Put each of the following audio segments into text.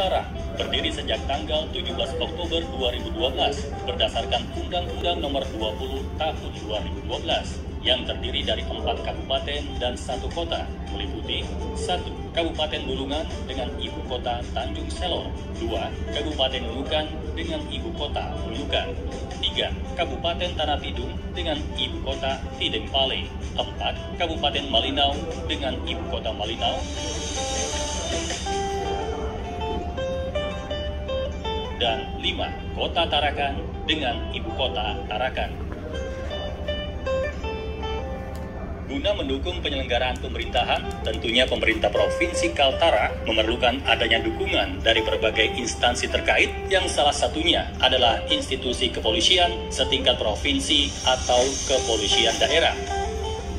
Utara berdiri sejak tanggal 17 Oktober 2012 berdasarkan Undang-Undang Nomor 20 Tahun 2012 yang terdiri dari 4 kabupaten dan 1 kota, meliputi 1. Kabupaten Bulungan dengan ibu kota Tanjung Selor, 2. Kabupaten Nunukan dengan ibu kota Nunukan, 3. Kabupaten Tanah Tidung dengan ibu kota Tidengpale, 4. Kabupaten Malinau dengan ibu kota Malinau, dan 5. Kota Tarakan dengan ibu kota Tarakan. Guna mendukung penyelenggaraan pemerintahan, tentunya pemerintah Provinsi Kaltara memerlukan adanya dukungan dari berbagai instansi terkait yang salah satunya adalah institusi kepolisian setingkat provinsi atau kepolisian daerah.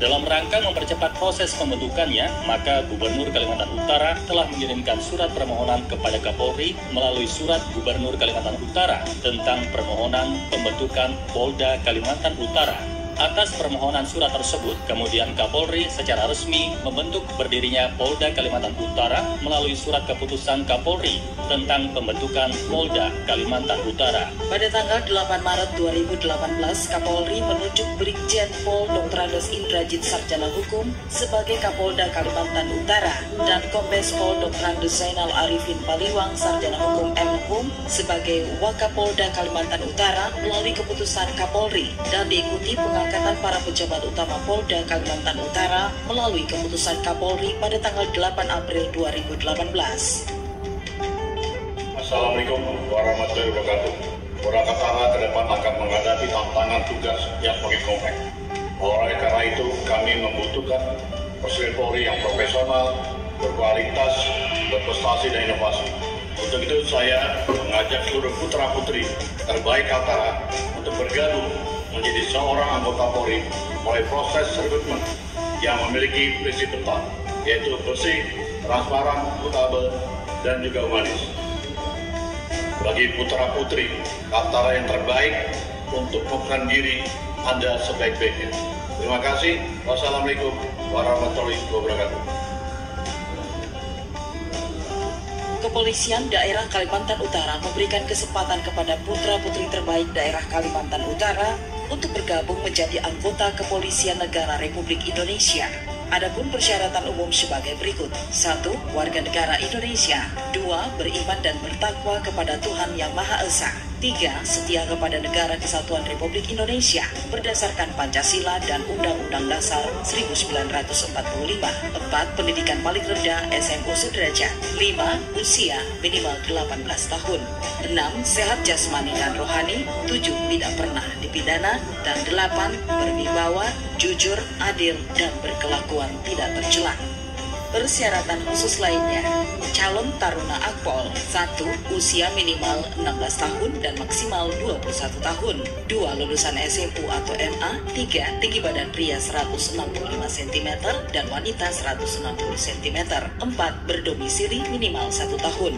Dalam rangka mempercepat proses pembentukannya, maka Gubernur Kalimantan Utara telah mengirimkan surat permohonan kepada Kapolri melalui Surat Gubernur Kalimantan Utara tentang permohonan pembentukan Polda Kalimantan Utara. Atas permohonan surat tersebut, kemudian Kapolri secara resmi membentuk berdirinya Polda Kalimantan Utara melalui surat keputusan Kapolri tentang pembentukan Polda Kalimantan Utara. Pada tanggal 8 Maret 2018, Kapolri menunjuk Brigjen Pol Dr. Andes Indrajit Sarjana Hukum sebagai Kapolda Kalimantan Utara dan Kombes Pol Dr. Andes Zainal Arifin Paliwang Sarjana Hukum M.Hukum sebagai Wakapolda Kalimantan Utara melalui keputusan Kapolri dan diikuti pengangkatan para pejabat utama Polda Kalimantan Utara melalui keputusan Kapolri pada tanggal 8 April 2018. Assalamualaikum warahmatullahi wabarakatuh. Polda Kaltara ke depan akan menghadapi tantangan tugas yang makin kompleks. Oleh karena itu, kami membutuhkan personil Polri yang profesional, berkualitas, berprestasi dan inovasi. Untuk itu saya mengajak seluruh putra-putri terbaik Kaltara untuk bergabung menjadi seorang anggota Polri mulai proses rekrutmen yang memiliki prinsip penting, yaitu bersih, transparan, akuntabel, dan juga humanis. Bagi putra-putri Kaltara yang terbaik untuk memperkenalkan diri Anda sebaik-baiknya. Terima kasih. Wassalamualaikum warahmatullahi wabarakatuh. Kepolisian Daerah Kalimantan Utara memberikan kesempatan kepada putra-putri terbaik daerah Kalimantan Utara untuk bergabung menjadi anggota Kepolisian Negara Republik Indonesia. Adapun persyaratan umum sebagai berikut. 1. Warga negara Indonesia. 2. Beriman dan bertakwa kepada Tuhan Yang Maha Esa. 3. Setia kepada Negara Kesatuan Republik Indonesia berdasarkan Pancasila dan Undang-Undang Dasar 1945. 4. Pendidikan paling rendah SMU sederajat. 5. Usia minimal 18 tahun. 6. Sehat jasmani dan rohani. 7. Tidak pernah dipidana. Dan 8. Berwibawa, jujur, adil, dan berkelakuan tidak tercela. Persyaratan khusus lainnya. Calon Taruna Akpol. 1. Usia minimal 16 tahun dan maksimal 21 tahun. 2. Lulusan SMU atau MA. 3. Tinggi badan pria 165 cm dan wanita 160 cm. 4. Berdomisili minimal 1 tahun.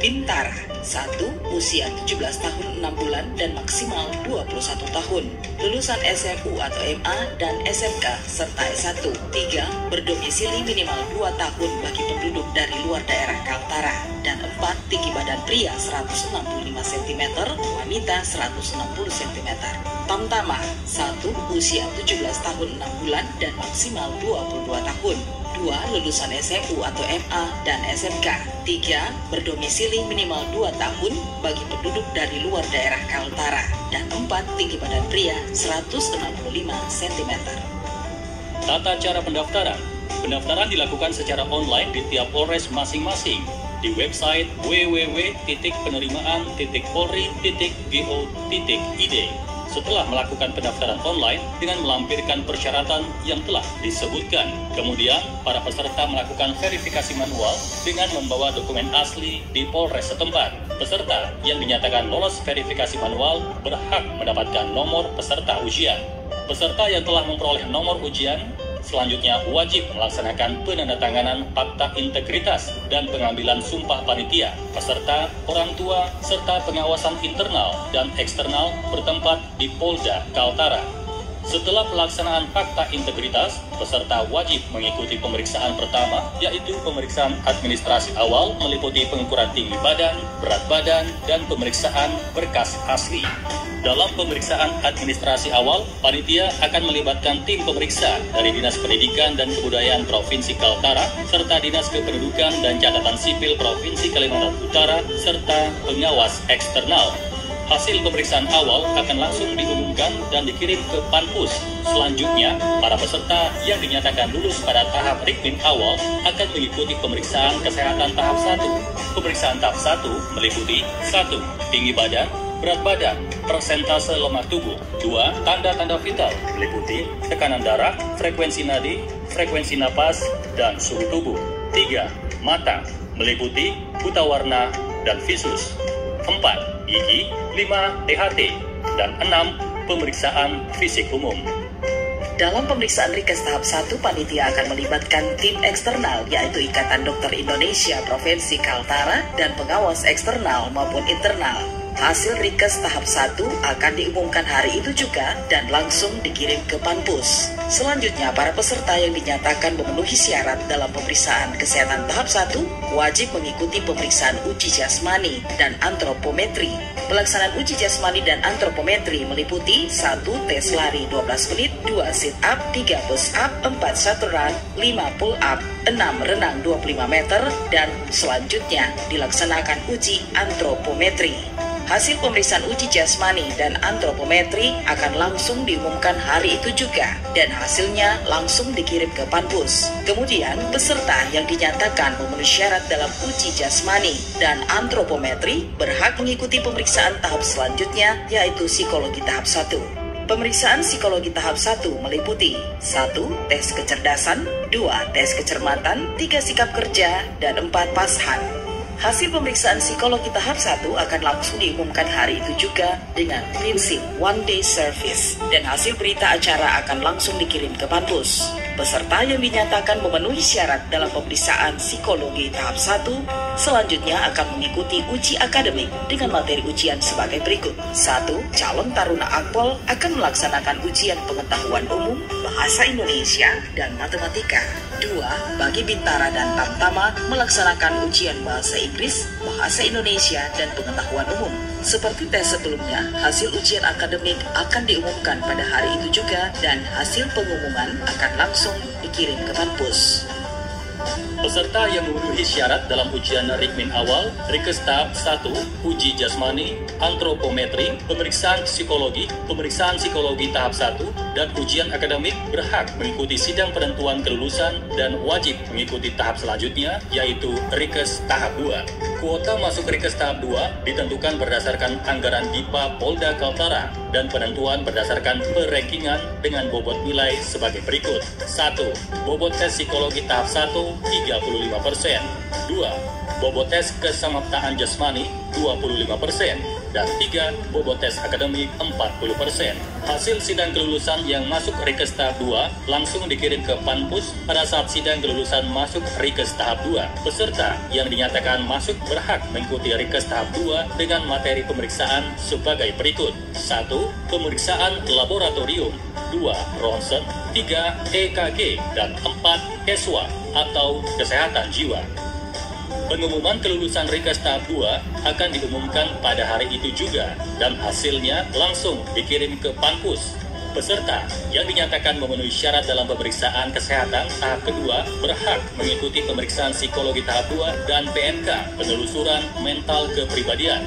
Bintara. 1. Usia 17 tahun 6 bulan dan maksimal 21 tahun. Lulusan SMU atau MA dan SMK serta S1. 3. Berdomisili minimal 2 tahun bagi penduduk dari luar daerah Kaltara. Dan 4. Tinggi badan pria 165 cm, wanita 160 cm. Tamtama. 1. Usia 17 tahun 6 bulan dan maksimal 22 tahun. 2. Lulusan SMU atau MA dan SMK. 3. Berdomisili minimal 2 tahun bagi penduduk dari luar daerah Kaltara. Dan 4. Tinggi badan pria 165 cm. Tata cara pendaftaran. Pendaftaran dilakukan secara online di tiap polres masing-masing di website www.penerimaan.polri.go.id. Setelah melakukan pendaftaran online dengan melampirkan persyaratan yang telah disebutkan, kemudian para peserta melakukan verifikasi manual dengan membawa dokumen asli di Polres setempat. Peserta yang dinyatakan lolos verifikasi manual berhak mendapatkan nomor peserta ujian. Peserta yang telah memperoleh nomor ujian selanjutnya wajib melaksanakan penandatanganan fakta integritas dan pengambilan sumpah panitia, peserta, orang tua, serta pengawasan internal dan eksternal bertempat di Polda Kaltara. Setelah pelaksanaan fakta integritas, peserta wajib mengikuti pemeriksaan pertama, yaitu pemeriksaan administrasi awal meliputi pengukuran tinggi badan, berat badan, dan pemeriksaan berkas asli. Dalam pemeriksaan administrasi awal, panitia akan melibatkan tim pemeriksa dari Dinas Pendidikan dan Kebudayaan Provinsi Kaltara, serta Dinas Kependudukan dan Catatan Sipil Provinsi Kalimantan Utara, serta pengawas eksternal. Hasil pemeriksaan awal akan langsung diumumkan dan dikirim ke Panpus. Selanjutnya, para peserta yang dinyatakan lulus pada tahap Rikmin awal akan mengikuti pemeriksaan kesehatan tahap 1. Pemeriksaan tahap 1 meliputi 1. Tinggi badan, berat badan, persentase lemak tubuh. 2. Tanda-tanda vital meliputi tekanan darah, frekuensi nadi, frekuensi napas, dan suhu tubuh. 3. Mata meliputi buta warna dan visus. 4. Gigi, 5. THT, dan 6. Pemeriksaan fisik umum. Dalam pemeriksaan Rikes tahap 1, panitia akan melibatkan tim eksternal, yaitu Ikatan Dokter Indonesia Provinsi Kaltara dan pengawas eksternal maupun internal. Hasil Rikes tahap 1 akan diumumkan hari itu juga dan langsung dikirim ke Panpus. Selanjutnya, para peserta yang dinyatakan memenuhi syarat dalam pemeriksaan kesehatan tahap 1 wajib mengikuti pemeriksaan uji jasmani dan antropometri. Pelaksanaan uji jasmani dan antropometri meliputi 1. Tes lari 12 menit, 2. Sit up, 3. Push up, 4. Shuttle run, 5. Pull up, 6. Renang 25 meter, dan selanjutnya dilaksanakan uji antropometri. Hasil pemeriksaan uji jasmani dan antropometri akan langsung diumumkan hari itu juga dan hasilnya langsung dikirim ke Panpus. Kemudian, peserta yang dinyatakan memenuhi syarat dalam uji jasmani dan antropometri berhak mengikuti pemeriksaan tahap selanjutnya, yaitu psikologi tahap 1. Pemeriksaan psikologi tahap 1 meliputi 1. Tes kecerdasan, 2. Tes kecermatan, 3. Sikap kerja, dan 4. Pashan. Hasil pemeriksaan psikologi tahap 1 akan langsung diumumkan hari itu juga dengan prinsip one day service, dan hasil berita acara akan langsung dikirim ke Panpus. Peserta yang dinyatakan memenuhi syarat dalam pemeriksaan psikologi tahap 1 selanjutnya akan mengikuti uji akademik dengan materi ujian sebagai berikut. 1. Calon taruna Akpol akan melaksanakan ujian pengetahuan umum, bahasa Indonesia, dan matematika. 2. Bagi Bintara dan Tamtama melaksanakan ujian bahasa Inggris, bahasa Indonesia, dan pengetahuan umum. Seperti tes sebelumnya, hasil ujian akademik akan diumumkan pada hari itu juga dan hasil pengumuman akan langsung dikirim ke Panpus. Peserta yang memenuhi syarat dalam ujian Rikmin awal, Rikes tahap 1, uji jasmani, antropometri, pemeriksaan psikologi tahap 1, dan ujian akademik berhak mengikuti sidang penentuan kelulusan dan wajib mengikuti tahap selanjutnya, yaitu Rikes tahap 2. Kuota masuk Rikes tahap 2 ditentukan berdasarkan anggaran DIPA Polda Kaltara dan penentuan berdasarkan perankingan dengan bobot nilai sebagai berikut. 1. Bobot tes psikologi tahap 1 35%. 2. Bobot tes kesamaptaan jasmani 25%. Dan 3. Bobot tes akademik 40%. Hasil sidang kelulusan yang masuk Rikes tahap 2 langsung dikirim ke Panpus pada saat sidang kelulusan masuk Rikes tahap 2. Peserta yang dinyatakan masuk berhak mengikuti Rikes tahap 2 dengan materi pemeriksaan sebagai berikut. 1. Pemeriksaan laboratorium, 2. ronsen, 3. EKG, dan 4. KESWA atau kesehatan jiwa. Pengumuman kelulusan Rikes tahap 2 akan diumumkan pada hari itu juga dan hasilnya langsung dikirim ke Panpus. Peserta yang dinyatakan memenuhi syarat dalam pemeriksaan kesehatan tahap kedua berhak mengikuti pemeriksaan psikologi tahap 2 dan PMK, penelusuran mental kepribadian.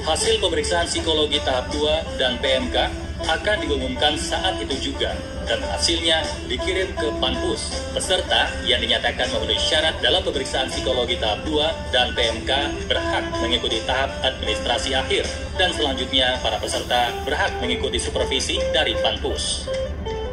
Hasil pemeriksaan psikologi tahap 2 dan PMK akan diumumkan saat itu juga dan hasilnya dikirim ke Panpus. Peserta yang dinyatakan memenuhi syarat dalam pemeriksaan psikologi tahap 2 dan PMK berhak mengikuti tahap administrasi akhir dan selanjutnya para peserta berhak mengikuti supervisi dari Panpus.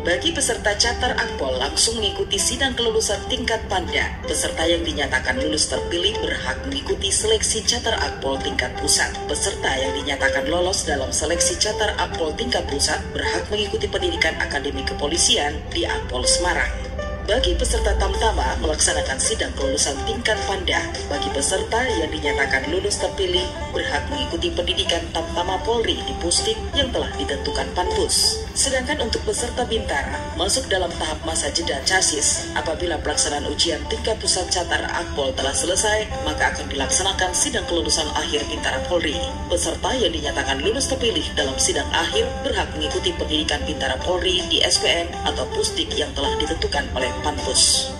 Bagi peserta Catar Akpol langsung mengikuti sidang kelulusan tingkat Panda, peserta yang dinyatakan lulus terpilih berhak mengikuti seleksi Catar Akpol tingkat pusat. Peserta yang dinyatakan lolos dalam seleksi Catar Akpol tingkat pusat berhak mengikuti pendidikan akademi kepolisian di Akpol Semarang. Bagi peserta Tamtama melaksanakan sidang kelulusan tingkat Panda, bagi peserta yang dinyatakan lulus terpilih berhak mengikuti pendidikan Tamtama Polri di Pusdik yang telah ditentukan Panpus. Sedangkan untuk peserta Bintara masuk dalam tahap masa jeda CASIS. Apabila pelaksanaan ujian tingkat pusat Catar Akpol telah selesai, maka akan dilaksanakan sidang kelulusan akhir Bintara Polri. Peserta yang dinyatakan lulus terpilih dalam sidang akhir berhak mengikuti pendidikan Bintara Polri di SPN atau Pusdik yang telah ditentukan oleh Panpus.